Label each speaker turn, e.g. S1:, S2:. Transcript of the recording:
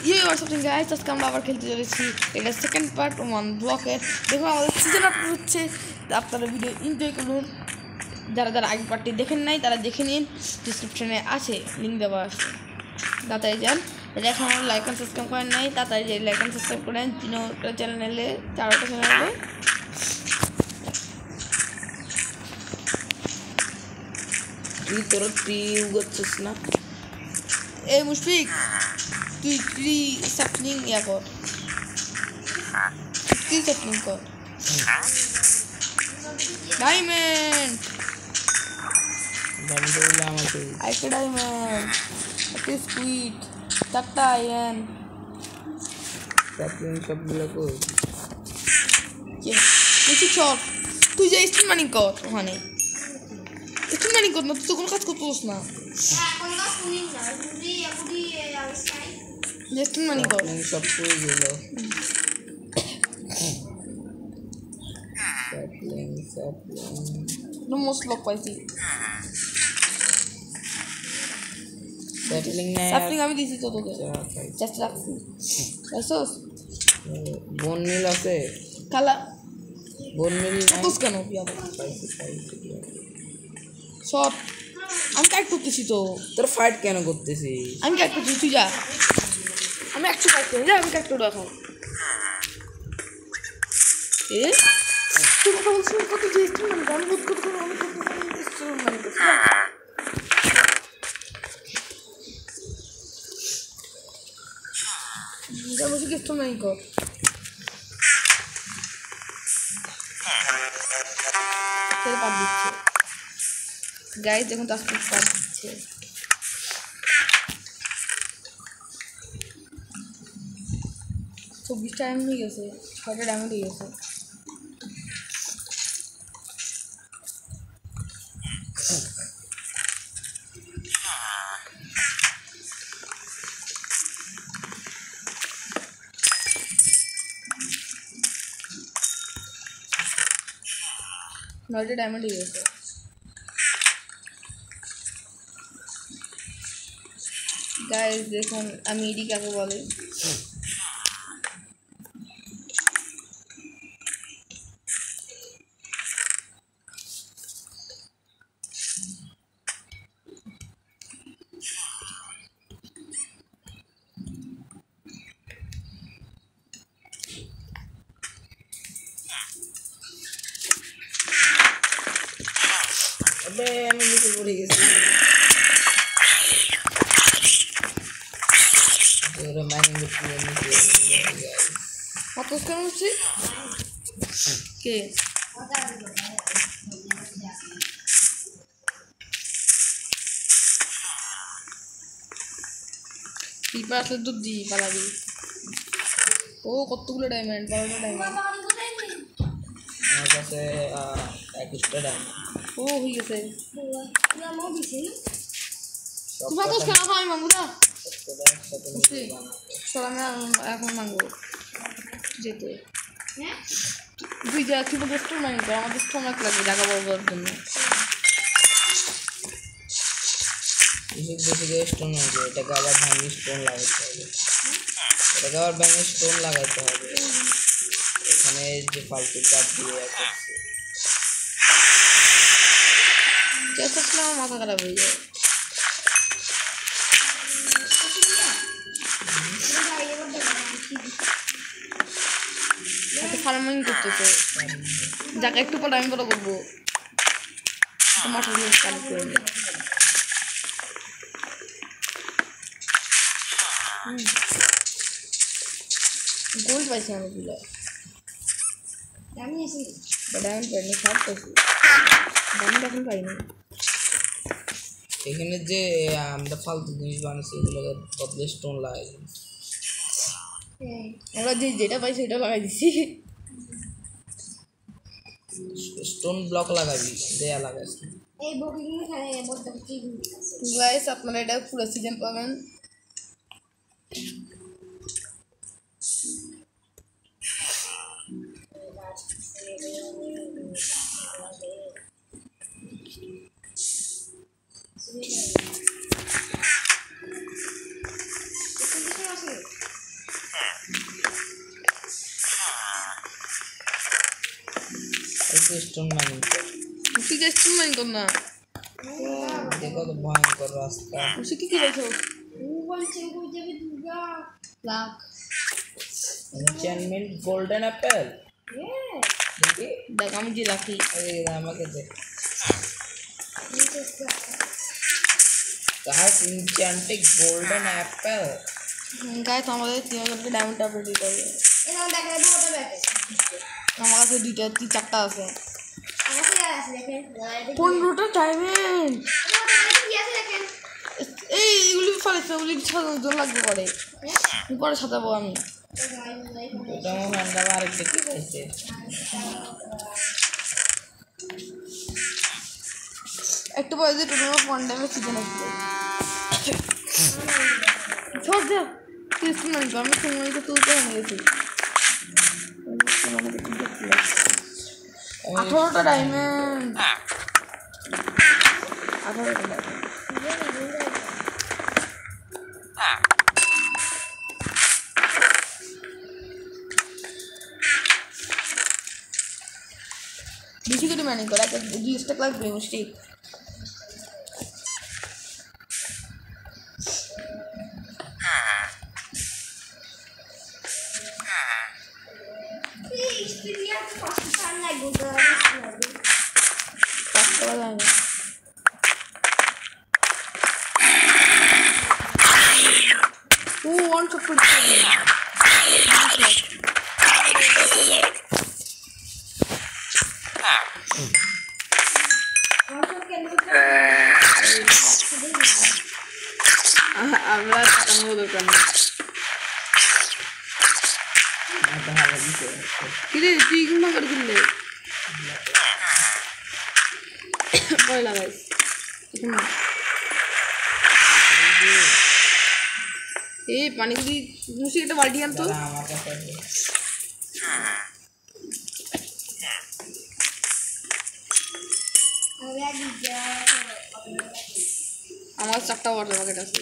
S1: ইয়ে আর something guys, আজকে আমরা আবার খেলতে চলেছি এটা সেকেন্ড পার্ট 1 ব্লকের। দেখুন আমাদের সিজন আপলোড হচ্ছে, আপনারা ভিডিও এনজয় করুন। যারা যারা আগের পার্টটি দেখেন নাই তারা দেখে নিন, ডিসক্রিপশনে আছে লিঙ্ক দেওয়া আছে, তাড়াতাড়ি যান। এখন আমরা লাইক অ্যান্ড সাবস্ক্রাইব করেন নাই, তাড়াতাড়ি যে লাইক অ্যান্ড সাবস্ক্রাইব করেন। 3টা চ্যানেলে 4টা চ্যানেলে তুই তোর করছিস না। এই মুশফিক, তুই ট্রি স্যাপলিং ইয়া কর, ট্রি স্যাপলিং কর। ডায়মন্ড
S2: বলে আমাকে
S1: একটা ডায়মন্ড, একটা স্কুইড, 4টা আয়ন।
S2: স্যাপলিং সবগুলো কই
S1: বেশি চল, তুই যে স্টিম মানি কর, ওখানে স্টিম মানি কর না, তুই তো কোনো কাজ করতেস না। স্টিম মানি কর,
S2: সব কই গেল। স্যাপলিং
S1: মোস্ট ব্লক পাইছি।
S2: স্যাপলিং না,
S1: স্যাপলিং আমি দিছি তো তোকে, চেষ্টা রাখছি। বুঝছস?
S2: বোন মিল আছে,
S1: কালা
S2: বোন মিল
S1: তোস কেন পিয়া
S2: পাইছি
S1: শট। আমি কাট করতেছি তো,
S2: তোর ফাইট কেন করতেছিস?
S1: আমি কাট করতেছি, তুই যা। আমি একটু কাট করি, যা আমি কাট করবো এখন। এ তুই কথা বলছিস কত যে স্টিম মানি, আমি বুঝ করতে আমি করতে স্টিম মানি করছি। যা বলছি কি স্টিম মানি কর। ছেড়ে পাত দিচ্ছে গাইজ, দেখুন তার পাত দিচ্ছে। তো 20টা ডায়মন্ড হয়ে গেছে, 6টা ডায়মন্ড হয়ে গেছে। নয়টা ডায়মন্ড হয়ে গেছে গাইজ। দেখুন আমি ইডি কাকে বলে।
S2: আবে আমি নিচে পড়ে গেছি। ওরা মাইনিং করতে নিচে
S1: হাতস কেন হচ্ছে কে? পিপা আসলে দুধ দি পালাবি। ও কতগুলো ডায়মন্ড, 12টা ডায়মন্ড।
S2: আমার কাছে 21টা ডায়মন্ড।
S1: ও হয়ে গেছে। তোমার তো কেন খাওয়াই মাঙ্গু না? চল আমি এখন মাঙ্গু যেতে। তুই যা, তুই বলতে স্টোন মাইন কর, আমাদের স্টোন রাখ লাগবে জায়গা বড় করার জন্য।
S2: স্টোন লাগবে, এটাকে আবার ভাঙি স্টোন লাগাইতে হবে, এটাকে আবার ভেঙে স্টোন লাগাইতে হবে। এখানে যে ফালতু কাঠ দিয়ে করছে,
S1: চেষ্টা করলে আমার মাথা খারাপ হয়ে যায়। ফার্মিং করতেছে, যাকে একটু পরে আমি বড় করবো। মাথা দিয়ে কালেক্ট করে নিই। গোল্ড পাইছি অনেকগুলো, ডায়মন্ড পাইনি, সব পাইছি, ডায়মন্ড এখন পাইনি।
S2: এখানে যে আমরা ফালতু জিনিস বানাচ্ছি এগুলোকে বদলে স্টোন লাগাই,
S1: আমরা যেটা পাই সেটা লাগাই দিছি।
S2: স্টোন ব্লক লাগাবি, দেয়া লাগাইস না।
S1: গাইস আপনারা এটা পুরো সিজন পাবেন।
S2: একটু স্টোন মাইনিং কর।
S1: খুশি গেছি মানে কর না
S2: দেখো তো ভয়ঙ্কর রাস্তা।
S1: খুশি কি বলছো লাখ
S2: এনচ্যান্টমেন্ট গোল্ডেন অ্যাপেল দেখি
S1: দেখ আমি যে লাকি
S2: এই আমাকে দে। Guys enchanted golden apple.
S1: Guys আমাদের 3000কে ডায়মন্ড আপডেট দিতে হবে। আমার কাছে দুইটা 4টা আছে 15টা ডায়মন্ড এই এগুলি ফেলেছে ওগুলি সাজানোর জন্য লাগবে পরে সাজাবো আমি
S2: এটা আমার হ্যান্ডা আরেকটা কি হয়েছে
S1: একটু পরে যে তুমি ওয়ান টাইমে সিজন আসবে ছোট যা তুই মানে আমি তোমাকে তুলতে গেছি 18টা ডায়মন্ড 18টা ডায়মন্ড বেশি করে ম্যানেজ করা একটা 20টা লাগবে মিস্টেক কাজ করা যায় না ও ওয়ান শট করতে আমরা টাকানো দরকার নেই কিরে তুই গুণা করে দিলে ভয় লাগাইস এই পানিগুলি মুসি একটা বালতি আনতো
S2: আমার কাছে
S1: আমার 4টা ওয়াটার বাকেট আছে